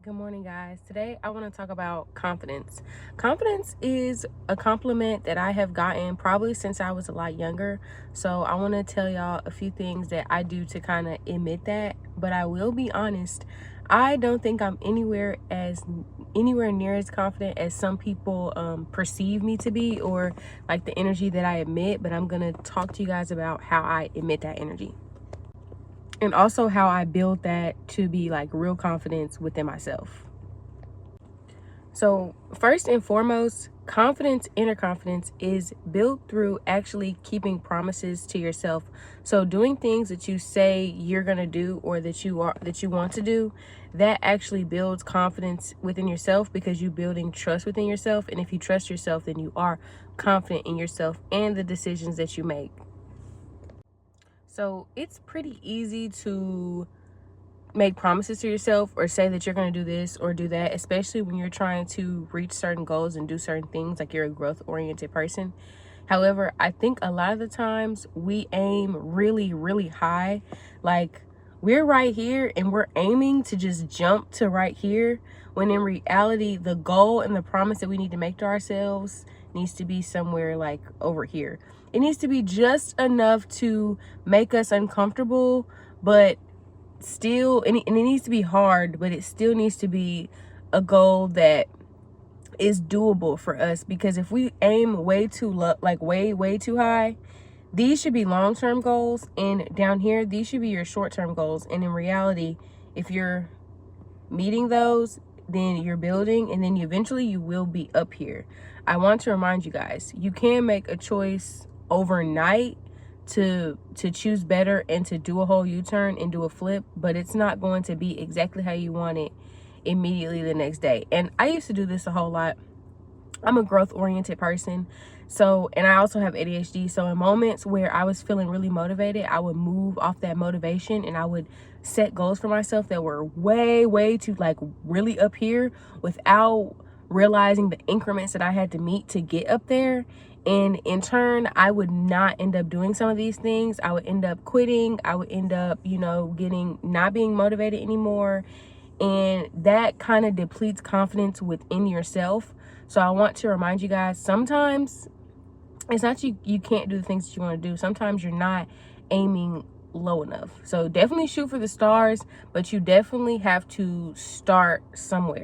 Good morning, guys. Today I want to talk about confidence. Confidence is a compliment that I have gotten probably since I was a lot younger. So I want to tell y'all a few things that I do to kind of admit that. But I will be honest, I don't think I'm anywhere near as confident as some people perceive me to be, or like the energy that I admit. But I'm gonna talk to you guys about how I admit that energy, and also how I build that to be like real confidence within myself. So, first and foremost, confidence, inner confidence, is built through actually keeping promises to yourself. So, doing things that you say you're going to do, or that you want to do, that actually builds confidence within yourself, because you're building trust within yourself. And if you trust yourself, then you are confident in yourself and the decisions that you make. So, it's pretty easy to make promises to yourself or say that you're going to do this or do that, especially when you're trying to reach certain goals and do certain things, like you're a growth oriented person. However, I think a lot of the times we aim really, really high. Like, we're right here and we're aiming to just jump to right here, when in reality, the goal and the promise that we need to make to ourselves needs to be somewhere like over here. It needs to be just enough to make us uncomfortable, but still, and it needs to be hard, but it still needs to be a goal that is doable for us. Because if we aim way too low, like way too high, these should be long-term goals, and down here these should be your short-term goals. And in reality, if you're meeting those, then you're building, and then eventually you will be up here. I want to remind you guys, you can make a choice overnight to choose better and to do a whole U-turn and do a flip, but it's not going to be exactly how you want it immediately the next day. And I used to do this a whole lot. I'm a growth oriented person. So, and I also have ADHD. So in moments where I was feeling really motivated, I would move off that motivation and I would set goals for myself that were way too, like, really up here, without realizing the increments that I had to meet to get up there. And in turn, I would not end up doing some of these things. I would end up quitting. I would end up, not being motivated anymore. And that kind of depletes confidence within yourself. So I want to remind you guys, sometimes it's not you can't do the things that you want to do. Sometimes you're not aiming low enough. So definitely shoot for the stars, but you definitely have to start somewhere.